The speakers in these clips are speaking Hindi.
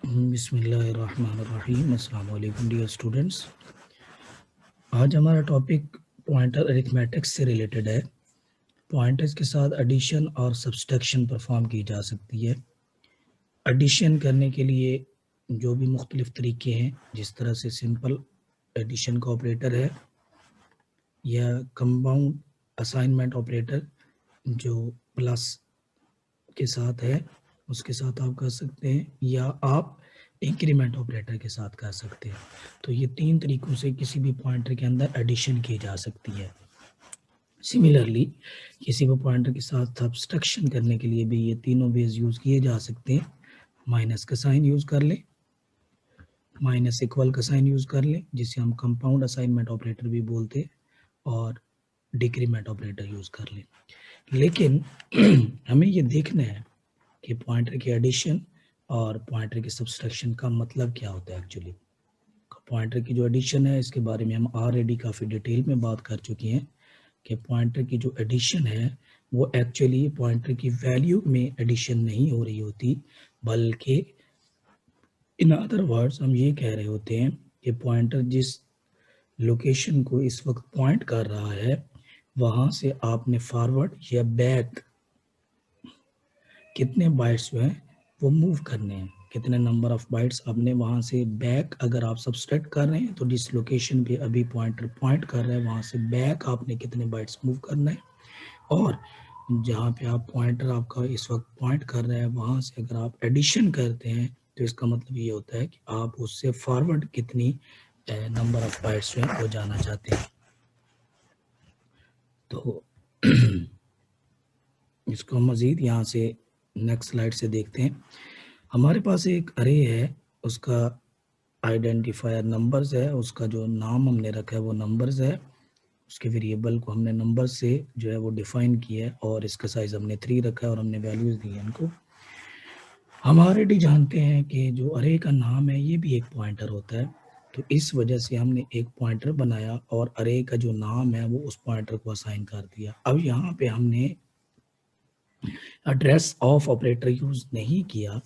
बिस्मिल्लाहिर्रहमानिर्रहीम। अस्सलाम वालेकुम डियर स्टूडेंट्स। आज हमारा टॉपिक पॉइंटर अरिथमेटिक्स से रिलेटेड है। पॉइंटर्स के साथ एडिशन और सब्सट्रैक्शन परफॉर्म की जा सकती है। एडिशन करने के लिए जो भी मुख्तलिफ तरीके हैं, जिस तरह से सिंपल एडिशन का ऑपरेटर है या कंपाउंड असाइनमेंट ऑपरेटर जो प्लस के साथ है, उसके साथ आप कर सकते हैं, या आप इंक्रीमेंट ऑपरेटर के साथ कर सकते हैं। तो ये 3 तरीकों से किसी भी पॉइंटर के अंदर एडिशन की जा सकती है। सिमिलरली किसी भी पॉइंटर के साथ सब्सट्रैक्शन करने के लिए भी ये तीनों वेज यूज़ किए जा सकते हैं। माइनस का साइन यूज़ कर लें, माइनस इक्वल का साइन यूज़ कर लें, जिसे हम कंपाउंड असाइनमेंट ऑपरेटर भी बोलते हैं, और डिक्रीमेंट ऑपरेटर यूज़ कर लें। लेकिन हमें ये देखना है कि पॉइंटर की एडिशन और पॉइंटर की सब्सट्रैक्शन का मतलब क्या होता है एक्चुअली। पॉइंटर की जो एडिशन है, इसके बारे में हम ऑलरेडी काफ़ी डिटेल में बात कर चुके हैं कि पॉइंटर की जो एडिशन है वो एक्चुअली पॉइंटर की वैल्यू में एडिशन नहीं हो रही होती, बल्कि इन अदर वर्ड्स हम ये कह रहे होते हैं कि पॉइंटर जिस लोकेशन को इस वक्त पॉइंट कर रहा है, वहाँ से आपने फॉरवर्ड या बैक कितने बाइट्स जो हैं वो मूव करने हैं, कितने नंबर ऑफ बाइट्स आपने वहाँ से बैक, अगर आप सब्सट्रैक्ट कर रहे हैं तो जिस लोकेशन पे अभी पॉइंटर पॉइंट कर रहा है वहाँ से बैक आपने कितने बाइट्स मूव करना है, और जहाँ पे आप पॉइंटर आपका इस वक्त पॉइंट कर रहा है वहाँ से अगर आप एडिशन करते हैं तो इसका मतलब ये होता है कि आप उससे फॉरवर्ड कितनी नंबर ऑफ बाइट्स जो है वो जाना चाहते हैं। तो इसको मज़ीद यहाँ से नेक्स्ट स्लाइड से देखते हैं। हमारे पास एक अरे है, उसका आइडेंटिफायर नंबर्स है, उसका जो नाम हमने रखा है वो नंबर्स है, उसके वेरिएबल को हमने नंबर से जो है वो डिफाइन किया है, और इसका साइज हमने 3 रखा है और हमने वैल्यूज दी है इनको। हम ऑलरेडी जानते हैं कि जो अरे का नाम है ये भी एक पॉइंटर होता है, तो इस वजह से हमने एक पॉइंटर बनाया और अरे का जो नाम है वो उस पॉइंटर को असाइन कर दिया। अब यहाँ पे हमने एड्रेस ऑफ ऑपरेटर यूज़ नहीं किया।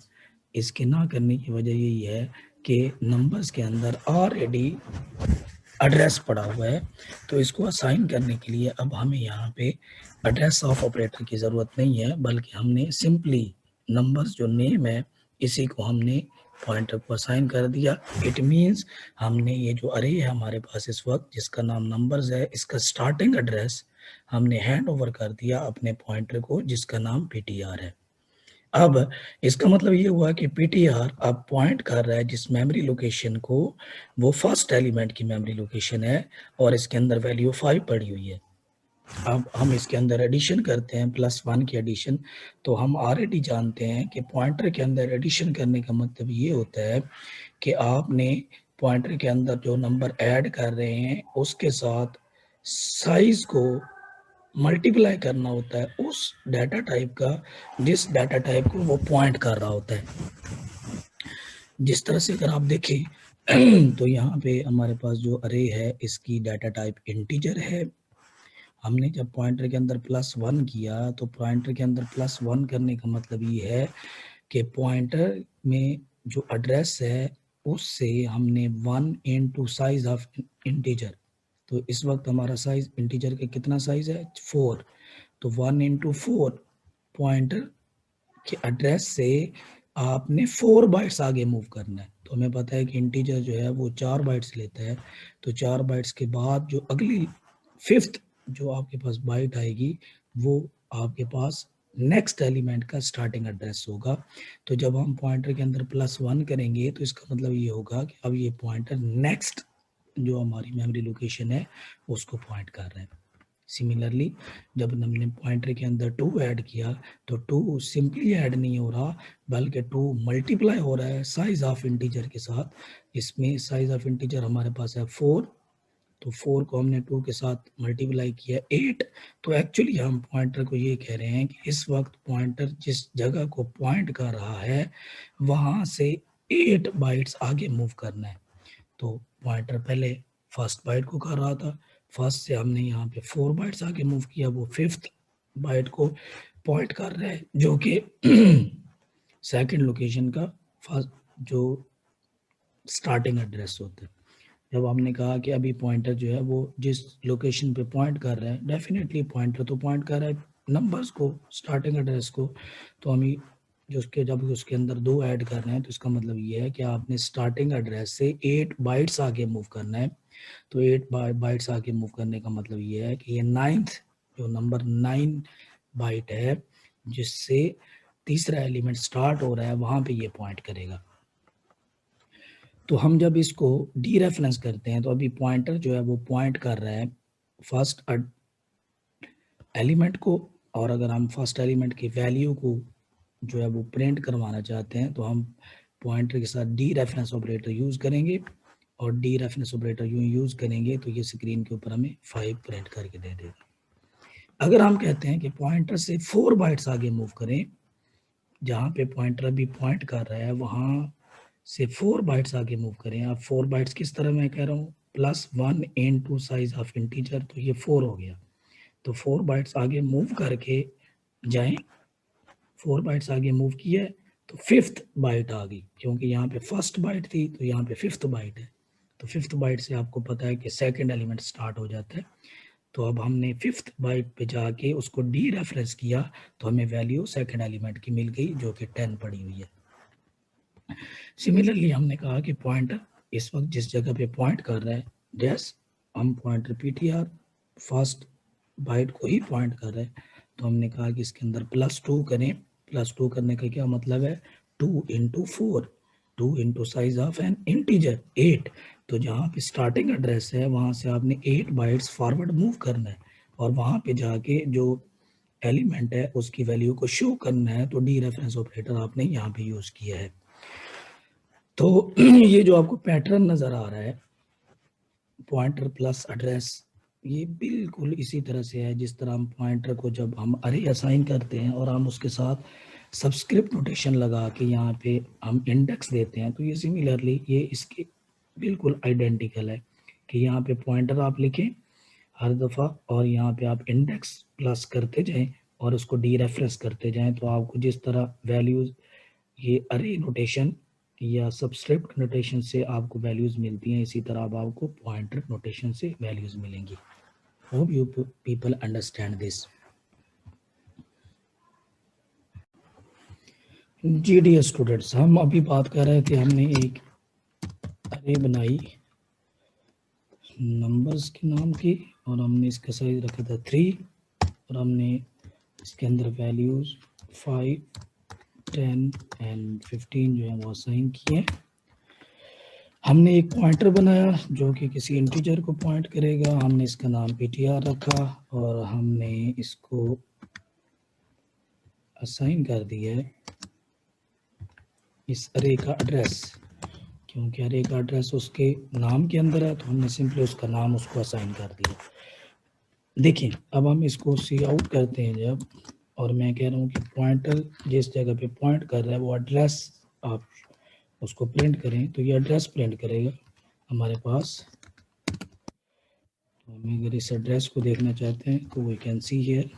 इसके ना करने की वजह यही है कि नंबर्स के अंदर ऑलरेडी एड्रेस पड़ा हुआ है, तो इसको असाइन करने के लिए अब हमें यहाँ पे एड्रेस ऑफ ऑपरेटर की ज़रूरत नहीं है, बल्कि हमने सिंपली नंबर्स जो नेम है इसी को हमने पॉइंटर को असाइन कर दिया। इट मीन्स हमने ये जो अरे है हमारे पास इस वक्त, जिसका नाम नंबर्स है, इसका स्टार्टिंग एड्रेस हमने हैंड ओवर कर दिया अपने पॉइंटर को, जिसका नाम पीटीआर है। अब इसका मतलब ये हुआ कि पीटीआर अब पॉइंट कर रहा है जिस मेमोरी लोकेशन को, वो फर्स्ट एलिमेंट की मेमोरी लोकेशन है और इसके अंदर वैल्यू 5 पड़ी हुई है। अब हम इसके अंदर एडिशन करते हैं, +1 की एडिशन, तो हम ऑलरेडी जानते हैं कि पॉइंटर के अंदर एडिशन करने का मतलब ये होता है कि आपने पॉइंटर के अंदर जो नंबर ऐड कर रहे हैं उसके साथ साइज को मल्टीप्लाई करना होता है उस डाटा टाइप का जिस डाटा टाइप को वो पॉइंट कर रहा होता है। जिस तरह से अगर आप देखें तो यहाँ पे हमारे पास जो अरे है इसकी डाटा टाइप इंटीजर है। हमने जब पॉइंटर के अंदर +1 किया तो पॉइंटर के अंदर +1 करने का मतलब ये है कि पॉइंटर में जो एड्रेस है उससे हमने 1 इनटू साइज ऑफ इंटीजर, तो इस वक्त हमारा साइज इंटीजर का कितना साइज है 4, तो 1 इंटू 4 पॉइंटर के एड्रेस से आपने 4 बाइट्स आगे मूव करना है। तो हमें पता है कि इंटीजर जो है वो 4 बाइट्स लेता है, तो 4 बाइट्स के बाद जो अगली 5th जो आपके पास बाइट आएगी वो आपके पास नेक्स्ट एलिमेंट का स्टार्टिंग एड्रेस होगा। तो जब हम पॉइंटर के अंदर +1 करेंगे तो इसका मतलब ये होगा कि अब ये पॉइंटर नेक्स्ट जो हमारी मेमोरी लोकेशन है उसको पॉइंट कर रहा है। सिमिलरली जब हमने पॉइंटर के अंदर 2 ऐड किया तो 2 सिंपली ऐड नहीं हो रहा, बल्कि 2 मल्टीप्लाई हो रहा है साइज ऑफ इंटीजर के साथ। इसमें साइज ऑफ इंटीजर हमारे पास है 4, तो 4 को हमने 2 के साथ मल्टीप्लाई किया 8। तो एक्चुअली हम पॉइंटर को ये कह रहे हैं कि इस वक्त पॉइंटर जिस जगह को पॉइंट कर रहा है वहाँ से 8 बाइट्स आगे मूव करना है। तो पॉइंटर पहले फर्स्ट बाइट को कर रहा था, फर्स्ट से हमने यहाँ पे 4 बाइट्स आगे मूव किया, वो 5th बाइट को पॉइंट कर रहा है जो कि सेकंड लोकेशन का फर्स्ट जो स्टार्टिंग एड्रेस होता है। जब हमने कहा कि अभी पॉइंटर जो है वो जिस लोकेशन पे पॉइंट कर रहा है, डेफिनेटली पॉइंटर तो पॉइंट कर रहा है नंबर्स को, स्टार्टिंग एड्रेस को, तो हमें जो उसके जब उसके अंदर 2 ऐड कर रहे हैं तो इसका मतलब ये है कि आपने स्टार्टिंग एड्रेस से 8 बाइट्स आगे मूव करना है। तो 8 बाइट्स आगे मूव करने का मतलब ये है कि ये 9th जो नंबर 9 बाइट है जिससे तीसरा एलिमेंट स्टार्ट हो रहा है वहां पे ये पॉइंट करेगा। तो हम जब इसको डी रेफरेंस करते हैं तो अभी पॉइंटर जो है वो पॉइंट कर रहा है फर्स्ट एलिमेंट को, और अगर हम फर्स्ट एलिमेंट की वैल्यू को जो है वो प्रिंट करवाना चाहते हैं तो हम पॉइंटर के साथ डी रेफरेंस ऑपरेटर यूज़ करेंगे, और डी रेफरेंस ऑपरेटर यूँ यूज़ करेंगे तो ये स्क्रीन के ऊपर हमें 5 प्रिंट करके दे देगा। अगर हम कहते हैं कि पॉइंटर से 4 बाइट्स आगे मूव करें, जहाँ पे पॉइंटर अभी पॉइंट कर रहा है वहाँ से 4 बाइट्स आगे मूव करें। अब 4 बाइट्स किस तरह मैं कह रहा हूँ, +1 इनटू साइज ऑफ इंटीजर, तो ये 4 हो गया। तो 4 बाइट्स आगे मूव करके जाएं, 4 बाइट्स आगे मूव किया तो 5th बाइट आ गई, क्योंकि यहाँ पे फर्स्ट बाइट थी तो यहाँ पे 5th बाइट है। तो 5th बाइट से आपको पता है कि सेकंड एलिमेंट स्टार्ट हो जाता है। तो अब हमने 5th बाइट पे जाके उसको डी रेफरेंस किया तो हमें वैल्यू सेकंड एलिमेंट की मिल गई जो कि 10 पड़ी हुई है। सिमिलरली हमने कहा कि पॉइंटर इस वक्त जिस जगह पे पॉइंट कर रहा है, डैश हम पॉइंटर पीटीआर फर्स्ट बाइट को ही पॉइंट कर रहे हैं, तो हमने कहा कि इसके अंदर +2 करें। +2 करने का क्या मतलब है, 2 into 4, 2 into size of N integer 8। तो जहाँ पे स्टार्टिंग एड्रेस है वहाँ से आपने 8 बाइट्स फॉरवर्ड मूव करना है, और वहाँ पे जाके जो एलिमेंट है उसकी वैल्यू को शो करना है। तो डी रेफरेंस ऑपरेटर आपने यहाँ पे यूज़ किया है। तो ये जो आपको पैटर्न नज़र आ रहा है पॉइंटर प्लस एड्रेस, ये बिल्कुल इसी तरह से है जिस तरह हम पॉइंटर को जब हम अरे असाइन करते हैं और हम उसके साथ सबस्क्रिप्ट नोटेशन लगा के यहाँ पे हम इंडेक्स देते हैं, तो ये सिमिलरली ये इसके बिल्कुल आइडेंटिकल है कि यहाँ पे पॉइंटर आप लिखें हर दफ़ा और यहाँ पे आप इंडेक्स प्लस करते जाएं और उसको डी रेफरेंस करते जाएं, तो आपको जिस तरह वैल्यूज़ ये अरे नोटेशन या सबस्क्रिप्ट नोटेशन से आपको वैल्यूज़ मिलती हैं, इसी तरह अब आपको पॉइंटर नोटेशन से वैल्यूज़ मिलेंगी। Hope you people understand this. जी डियर स्टूडेंट्स, हम अभी बात कर रहे थे, हमने एक अरे बनाई नंबर्स के नाम की और हमने इसका साइज रखा था 3 और हमने इसके अंदर वैल्यूज़ 5, 10 एंड 15 जो है वो असाइन किए। हमने एक पॉइंटर बनाया जो कि किसी इंटीजर को पॉइंट करेगा, हमने इसका नाम पीटीआर रखा और हमने इसको असाइन कर दिया है इस अरे का एड्रेस, क्योंकि अरे का एड्रेस उसके नाम के अंदर है तो हमने सिंपली उसका नाम उसको असाइन कर दिया। देखिए अब हम इसको सी आउट करते हैं जब, और मैं कह रहा हूँ कि पॉइंटर जिस जगह पे पॉइंट कर रहा है वो एड्रेस आप उसको प्रिंट करें, तो ये एड्रेस प्रिंट करेगा हमारे पास। तो हम अगर इस एड्रेस को देखना चाहते हैं तो वी कैन सी हियर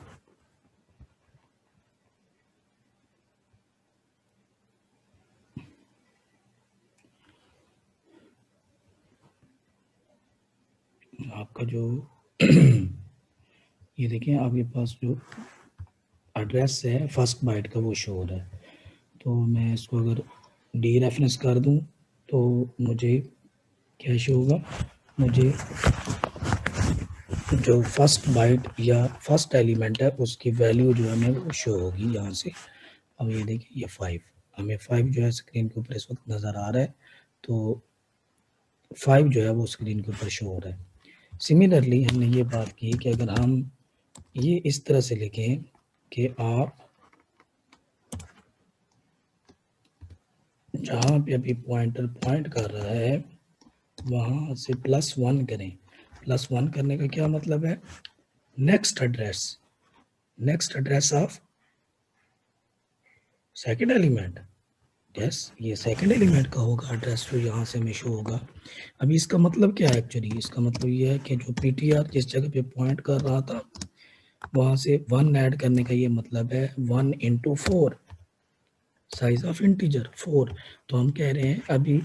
आपका जो ये देखें आपके पास जो एड्रेस है फर्स्ट बाइट का वो शो हो रहा है। तो मैं इसको अगर डी रेफरेंस कर दूं तो मुझे क्या शो होगा, मुझे जो फर्स्ट बाइट या फर्स्ट एलिमेंट है उसकी वैल्यू जो है वो शो होगी यहाँ से। अब ये देखिए ये 5, हमें 5 जो है स्क्रीन के ऊपर इस वक्त नज़र आ रहा है, तो 5 जो है वो स्क्रीन के ऊपर शो हो रहा है। सिमिलरली हमने ये बात की कि अगर हम ये इस तरह से लिखें कि आप जहाँ पे अभी पॉइंटर पॉइंट कर रहा है वहाँ से +1 करें। +1 करने का क्या मतलब है, next address of second element. Yes, ये सेकंड एलिमेंट का होगा एड्रेस जो यहाँ से हमें शो होगा। अभी इसका मतलब क्या है, एक्चुअली इसका मतलब ये है कि जो पीटीआर जिस जगह पे पॉइंट कर रहा था वहाँ से 1 ऐड करने का ये मतलब है 1 इंटू 4 साइज ऑफ इंटीजर 4। तो हम कह रहे हैं अभी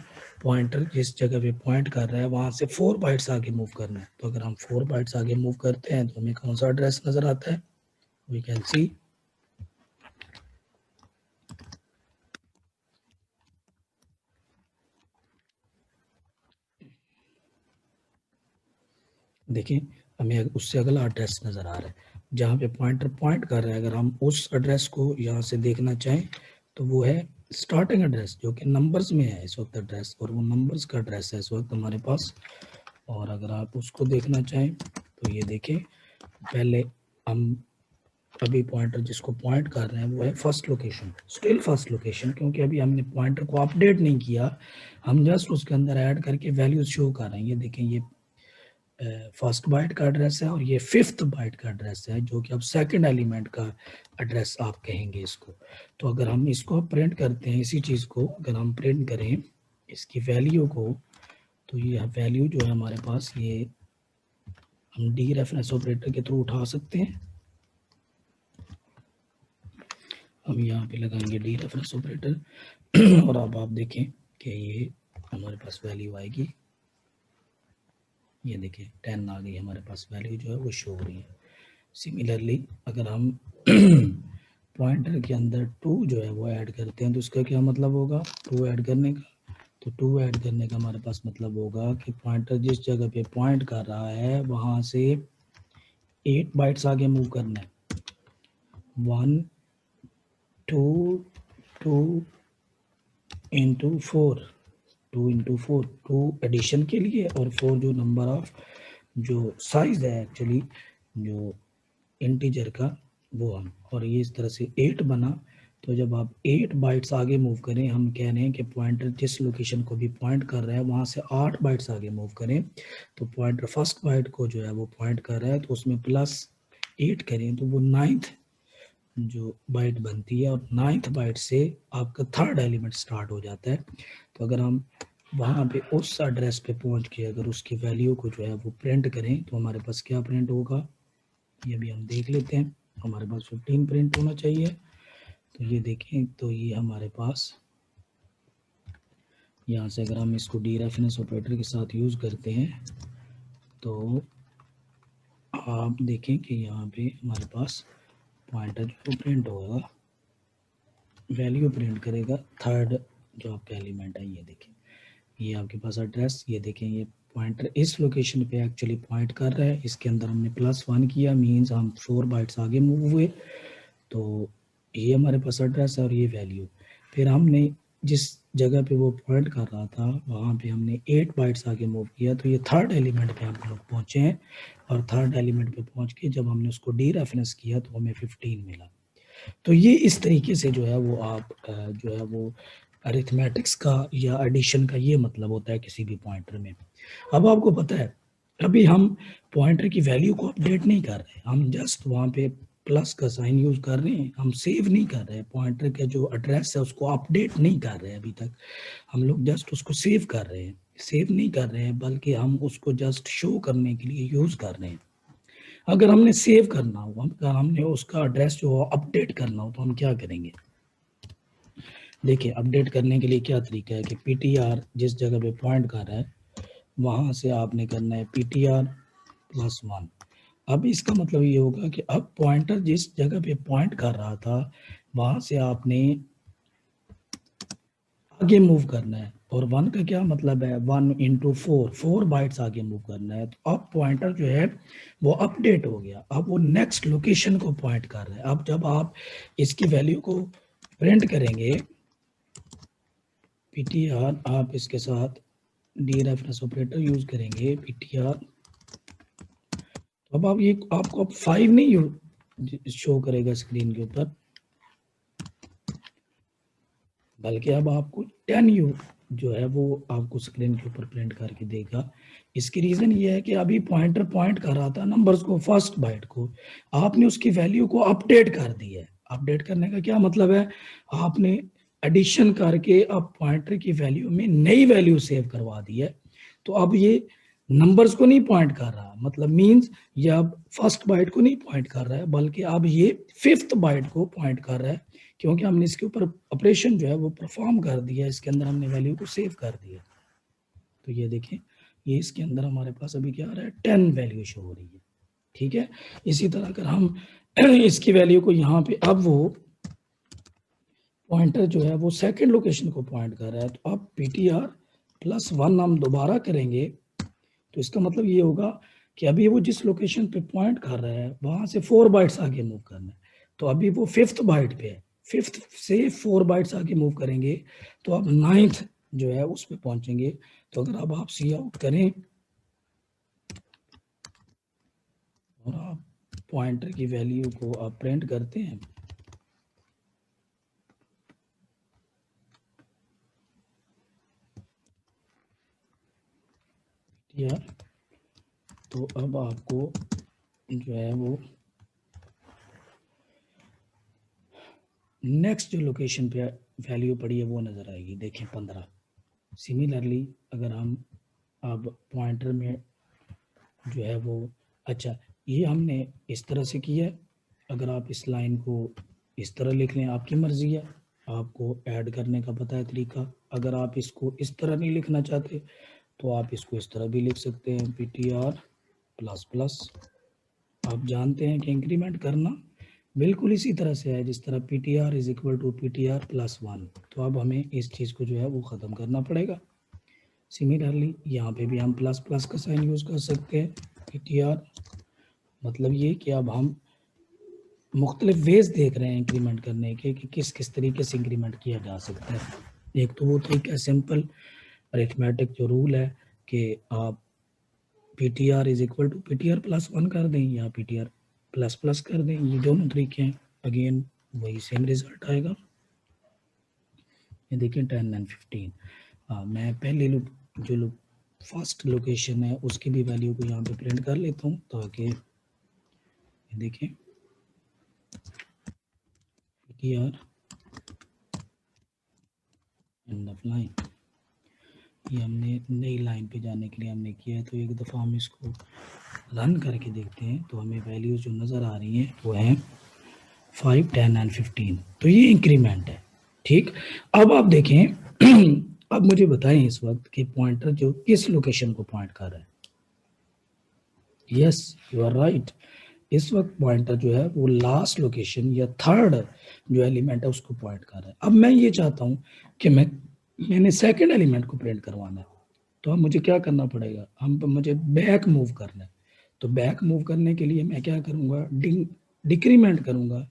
पॉइंटर जिस जगह पे पॉइंट कर रहा है वहां से 4 बाइट्स आगे मूव करना है। तो अगर हम 4 बाइट्स आगे मूव करते हैं तो हमें कौन सा एड्रेस नजर आता है? वी कैन सी देखिए हमें उससे अगला एड्रेस नजर आ रहा है जहाँ पे पॉइंटर पॉइंट कर रहा है। अगर हम उस एड्रेस को यहाँ से देखना चाहें तो वो है स्टार्टिंग एड्रेस जो कि नंबर्स में है इस वक्त एड्रेस, और वो नंबर्स का एड्रेस है इस वक्त हमारे पास। और अगर आप उसको देखना चाहें तो ये देखें, पहले हम अभी पॉइंटर जिसको पॉइंट कर रहे हैं वो है first location, still first location, क्योंकि अभी हमने पॉइंटर को अपडेट नहीं किया, हम जस्ट उसके अंदर ऐड करके वैल्यूज शो कर रहे हैं। ये देखें, ये फर्स्ट बाइट का एड्रेस है और ये फिफ्थ बाइट का एड्रेस है जो कि अब सेकंड एलिमेंट का एड्रेस आप कहेंगे इसको। तो अगर हम इसको प्रिंट करते हैं, इसी चीज़ को अगर हम प्रिंट करें इसकी वैल्यू को, तो ये वैल्यू जो है हमारे पास ये हम डी रेफरेंस ऑपरेटर के थ्रू उठा सकते हैं। हम यहाँ पे लगाएंगे डी रेफरेंस ऑपरेटर और अब आप देखें कि ये हमारे पास वैल्यू आएगी। ये देखिए 10 आ गई हमारे पास, वैल्यू जो है वो शो हो रही है। सिमिलरली अगर हम पॉइंटर के अंदर 2 जो है वो ऐड करते हैं तो उसका क्या मतलब होगा 2 ऐड करने का? तो 2 ऐड करने का हमारे पास मतलब होगा कि पॉइंटर जिस जगह पे पॉइंट कर रहा है वहां से 8 बाइट्स आगे मूव करना है। 1 2 2 इंटू 4, 2 इंटू 4 2 एडिशन के लिए, और 4 जो नंबर ऑफ जो साइज है एक्चुअली जो इंटीजर का वो हम, और ये इस तरह से 8 बना। तो जब आप 8 बाइट्स आगे मूव करें, हम कह रहे हैं कि पॉइंटर जिस लोकेशन को भी पॉइंट कर रहा है वहाँ से 8 बाइट्स आगे मूव करें, तो पॉइंटर फर्स्ट बाइट को जो है वो पॉइंट कर रहा है तो उसमें +8 करें तो वो 9th जो बाइट बनती है, और 9th बाइट से आपका थर्ड एलिमेंट स्टार्ट हो जाता है। तो अगर हम वहाँ पे उस एड्रेस पे पहुँच के अगर उसकी वैल्यू को जो है वो प्रिंट करें तो हमारे पास क्या प्रिंट होगा, ये भी हम देख लेते हैं। हमारे पास 15 प्रिंट होना चाहिए। तो ये देखें, तो ये हमारे पास यहाँ से अगर हम इसको डी रेफरेंस ऑपरेटर के साथ यूज़ करते हैं तो आप देखें कि यहाँ पे हमारे पास पॉइंटर जो प्रिंट होगा, वैल्यू प्रिंट करेगा थर्ड जो आपका एलिमेंट है। ये देखें, ये आपके पास एड्रेस, ये देखें ये पॉइंटर इस लोकेशन पे एक्चुअली पॉइंट कर रहा है, इसके अंदर हमने +1 किया, मींस हम 4 बाइट्स आगे मूव हुए। तो ये हमारे पास एड्रेस है और ये वैल्यू। फिर हमने जिस जगह पे वो पॉइंट कर रहा था वहाँ पे हमने 8 बाइट्स आगे मूव किया, तो ये थर्ड एलिमेंट पे हम लोग पहुँचे हैं, और थर्ड एलिमेंट पे पहुँच के जब हमने उसको डी रेफरेंस किया तो हमें 15 मिला। तो ये इस तरीके से जो है वो आप जो है वो अरिथमेटिक्स का या एडिशन का ये मतलब होता है किसी भी पॉइंटर में। अब आपको पता है अभी हम पॉइंटर की वैल्यू को अपडेट नहीं कर रहे, हम जस्ट वहाँ पे प्लस का साइन यूज कर रहे हैं, हम सेव नहीं कर रहे हैं पॉइंटर का जो एड्रेस है उसको अपडेट नहीं कर रहे हैं अभी तक, हम लोग जस्ट उसको सेव कर रहे हैं। सेव नहीं कर रहे हैं बल्कि हम उसको जस्ट शो करने के लिए यूज कर रहे हैं। अगर हमने सेव करना हो, अगर हमने उसका एड्रेस जो अपडेट करना हो तो हम क्या करेंगे? देखिए अपडेट करने के लिए क्या तरीका है कि पीटीआर जिस जगह पे पॉइंट कर रहा है वहां से आपने करना है ptr+1। अब इसका मतलब ये होगा कि अब पॉइंटर जिस जगह पे पॉइंट कर रहा था वहां से आपने आगे मूव करना है, और 1 का क्या मतलब है 1 इंटू 4 बाइट्स आगे मूव करना है। तो अब पॉइंटर जो है वो अपडेट हो गया, अब वो नेक्स्ट लोकेशन को पॉइंट कर रहा है। अब जब आप इसकी वैल्यू को प्रिंट करेंगे ptr, आप इसके साथ डी रेफरेंस ऑपरेटर यूज करेंगे ptr, तो अब आप ये आपको अब 5 नहीं शो करेगा स्क्रीन के ऊपर, बल्कि अब आपको 10 जो है वो आपको स्क्रीन के ऊपर प्रिंट करके देगा। इसकी रीज़न ये है कि अभी पॉइंटर पॉइंट कर रहा था नंबर्स को, फर्स्ट बाइट को, आपने उसकी वैल्यू को अपडेट कर दी है। अपडेट करने का क्या मतलब है, आपने एडिशन करके अब पॉइंटर की वैल्यू में नई वैल्यू सेव करवा दी है। तो अब ये नंबर्स को नहीं पॉइंट कर रहा, मतलब मींस ये अब फर्स्ट बाइट को नहीं पॉइंट कर रहा है बल्कि अब ये फिफ्थ बाइट को पॉइंट कर रहा है, क्योंकि हमने इसके ऊपर ऑपरेशन जो है वो परफॉर्म कर दिया, इसके अंदर हमने वैल्यू को सेव कर दिया। तो ये देखें, ये इसके अंदर हमारे पास अभी क्या आ रहा है, 10 वैल्यू शो हो रही है। ठीक है, इसी तरह अगर हम इसकी वैल्यू को यहाँ पे, अब वो पॉइंटर जो है वो सेकंड लोकेशन को पॉइंट कर रहा है, तो अब ptr+1 हम दोबारा करेंगे, तो इसका मतलब ये होगा कि अभी वो जिस लोकेशन पे पॉइंट कर रहा है वहां से 4 बाइट्स आगे मूव करना है। तो अभी वो 5th बाइट पे है, 5th से 4 बाइट्स आगे मूव करेंगे तो अब 9th जो है उस पे पहुंचेंगे। तो अगर अब आप सी आउट करें और आप पॉइंटर की वैल्यू को आप प्रिंट करते हैं, या तो अब आपको जो है वो नेक्स्ट जो लोकेशन पे वैल्यू पड़ी है वो नज़र आएगी, देखें 15। सिमिलरली अगर हम अब पॉइंटर में जो है वो, अच्छा ये हमने इस तरह से किया है, अगर आप इस लाइन को इस तरह लिख लें आपकी मर्जी है, आपको ऐड करने का पता है तरीका। अगर आप इसको इस तरह नहीं लिखना चाहते तो आप इसको इस तरह भी लिख सकते हैं, ptr++। आप जानते हैं कि इंक्रीमेंट करना बिल्कुल इसी तरह से है जिस तरह ptr = ptr+1। तो अब हमें इस चीज़ को जो है वो ख़त्म करना पड़ेगा। सिमिलरली यहाँ पे भी हम प्लस प्लस का साइन यूज़ कर सकते हैं, ptr, मतलब ये कि अब हम मुख्तलिफ वेज देख रहे हैं इंक्रीमेंट करने के कि किस किस तरीके से इंक्रीमेंट किया जा सकता है। एक तो वो तरीका है सिंपल अरिथमेटिक जो रूल है कि आप ptr = ptr+1 कर दें या ptr++ कर दें, ये दोनों तरीके हैं, अगेन वही सेम रिजल्ट आएगा। ये देखिए 10 और 15। मैं पहले जो फर्स्ट लोकेशन है उसकी भी वैल्यू को यहाँ पे प्रिंट कर लेता हूँ ताकि ये देखें ptr एंड ऑफ लाइन, ये हमने नई लाइन पे जाने के लिए हमने किया है। तो एक दफ़ा हम इसको रन करके देखते हैं तो हमें वैल्यूज जो नज़र आ रही हैं वो हैं 5, 10 और 15। तो ये इंक्रीमेंट है। ठीक, अब आप देखें अब मुझे बताएं इस वक्त कि पॉइंटर जो किस लोकेशन को पॉइंट कर रहा है। यस यू आर राइट, इस वक्त पॉइंटर जो है वो लास्ट लोकेशन या थर्ड जो एलिमेंट है उसको पॉइंट कर रहा है। अब मैं ये चाहता हूँ कि मैंने सेकंड एलिमेंट को प्रिंट करवाना है, तो अब मुझे क्या करना पड़ेगा, मुझे बैक मूव करना है। तो बैक मूव करने के लिए मैं क्या करूँगा, डिक्रीमेंट करूँगा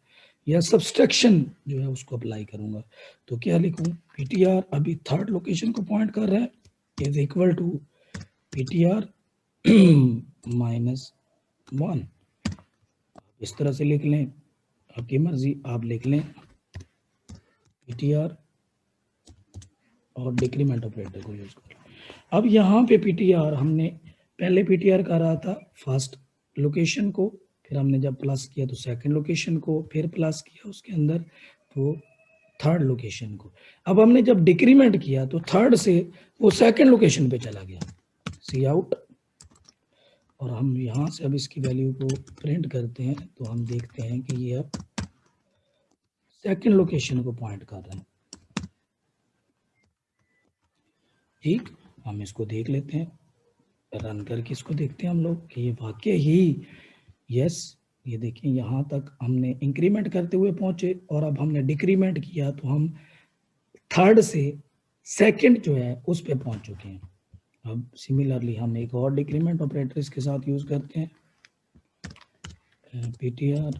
या सब्सट्रैक्शन जो है उसको अप्लाई करूँगा। तो क्या लिखूँ, ptr अभी थर्ड लोकेशन को पॉइंट कर रहा है = ptr -1। इस तरह से लिख लें, आपकी मर्जी, आप लिख लें ptr और डिक्रीमेंट ऑपरेटर को यूज कर। अब यहाँ पे ptr हमने पहले ptr कर रहा था फर्स्ट लोकेशन को, फिर हमने जब प्लस किया तो सेकंड लोकेशन को, फिर प्लस किया उसके अंदर तो थर्ड लोकेशन को। अब हमने जब डिक्रीमेंट किया तो थर्ड से वो सेकंड लोकेशन पे चला गया, सी आउट। और हम यहाँ से अब इसकी वैल्यू को प्रिंट करते हैं तो हम देखते हैं कि ये अब सेकंड लोकेशन को पॉइंट कर रहे हैं। ठीक, हम इसको देख लेते हैं, रन करके इसको देखते हैं हम लोग कि ये वाकई ही, यस ये देखें यहाँ तक हमने इंक्रीमेंट करते हुए पहुंचे और अब हमने डिक्रीमेंट किया तो हम थर्ड से सेकंड जो है उस पे पहुंच चुके हैं। अब सिमिलरली हम एक और डिक्रीमेंट ऑपरेटर इसके साथ यूज करते हैं, ptr,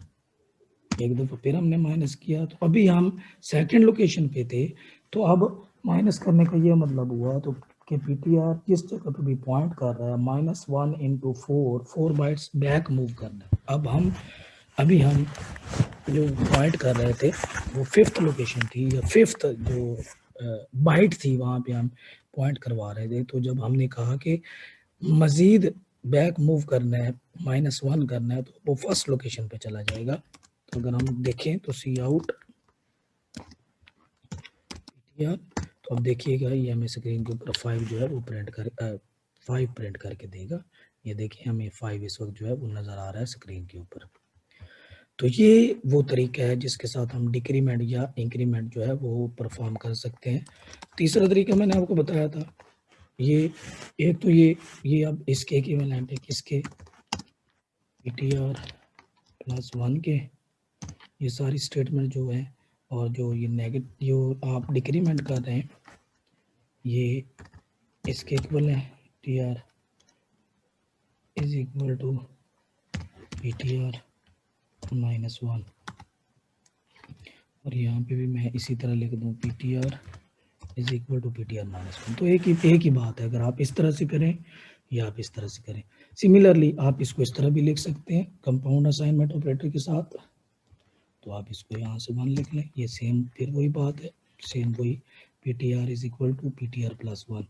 एक दफा फिर हमने माइनस किया तो अभी हम सेकंड लोकेशन पे थे, तो अब माइनस करने का ये मतलब हुआ तो कि ptr जिस जगह पे भी पॉइंट कर रहा है -1 × 4 बाइट्स बैक मूव करना है। अब हम जो पॉइंट कर रहे थे वो 5th लोकेशन थी या 5th जो बाइट थी, वहाँ पे हम पॉइंट करवा रहे थे। तो जब हमने कहा कि मज़ीद बैक मूव करना है, -1 करना है, तो वो फर्स्ट लोकेशन पे चला जाएगा। तो अगर हम देखें तो सी आउट ptr, तो अब देखिएगा ये हमें स्क्रीन के ऊपर 5 जो है वो फाइव प्रिंट करके देगा। ये देखिए हमें 5 इस वक्त जो है वो नज़र आ रहा है स्क्रीन के ऊपर। तो ये वो तरीका है जिसके साथ हम डिक्रीमेंट या इंक्रीमेंट जो है वो परफॉर्म कर सकते हैं। तीसरा तरीका मैंने आपको बताया था, ये एक तो ये अब इसके इक्विवेलेंट है किसके, पीटीआर प्लस 1 के, ये सारी स्टेटमेंट जो है, और जो ये नेगेटिव जो आप डिक्रीमेंट कर रहे हैं ये इसके इक्वल है, T R is equal to P T R -1, और यहाँ पे भी मैं इसी तरह लिख दूँ P T R is equal to P T R -1। तो एक ही बात है, अगर आप इस तरह से करें या आप इस तरह से करें। सिमिलरली आप इसको इस तरह भी लिख सकते हैं कंपाउंड असाइनमेंट ऑपरेटर के साथ, तो आप इसको यहाँ से 1 लिख लें, ये सेम फिर वही बात है, सेम वही P T R is equal to P T R +1,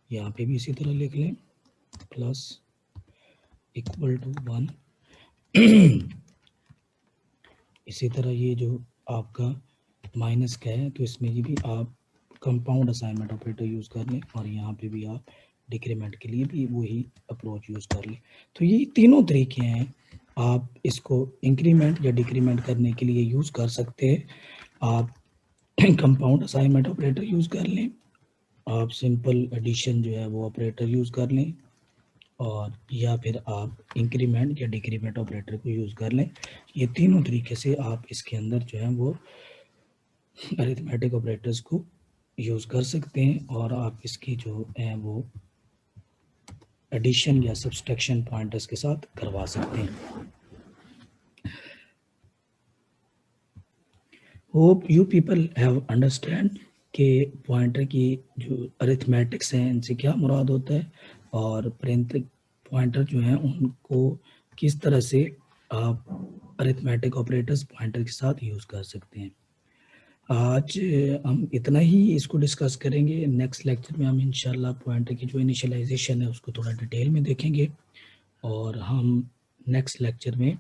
यहाँ पे भी इसी तरह लिख लें प्लस इक्वल टू 1। इसी तरह ये जो आपका माइनस का है तो इसमें ये भी आप कंपाउंड असाइनमेंट ऑपरेटर यूज़ कर लें, और यहाँ पे भी आप डिक्रीमेंट के लिए भी वही अप्रोच यूज़ कर लें। तो ये तीनों तरीके हैं, आप इसको इंक्रीमेंट या डिक्रीमेंट करने के लिए यूज़ कर सकते हैं। आप कंपाउंड असाइनमेंट ऑपरेटर यूज़ कर लें, आप सिंपल एडिशन जो है वो ऑपरेटर यूज़ कर लें, और या फिर आप इंक्रीमेंट या डिक्रीमेंट ऑपरेटर को यूज़ कर लें। ये तीनों तरीके से आप इसके अंदर जो है वो अरिथमेटिक ऑपरेटर्स को यूज़ कर सकते हैं, और आप इसकी जो है वो एडिशन या सब्सट्रैक्शन पॉइंटर्स के साथ करवा सकते हैं। Hope you people have understand के पॉइंटर की जो अरिथमेटिक्स हैं इनसे क्या मुराद होता है, और पॉइंटर जो हैं उनको किस तरह से आप अरिथमेटिक ऑपरेटर्स पॉइंटर के साथ यूज़ कर सकते हैं। आज हम इतना ही इसको डिस्कस करेंगे। नेक्स्ट लेक्चर में हम इंशाल्लाह पॉइंटर की जो इनिशियलाइजेशन है उसको थोड़ा डिटेल में देखेंगे, और हम नेक्स्ट लेक्चर में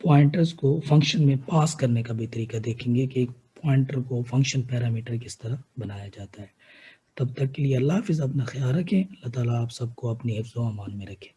पॉइंटर्स को फंक्शन में पास करने का भी तरीका देखेंगे कि एक पॉइंटर को फंक्शन पैरामीटर किस तरह बनाया जाता है। तब तक के लिए अल्लाह हाफ़िज़, अपना ख्याल रखें। अल्लाह ताला आप सबको अपनी हिफ्ज़ व अमान में रखें।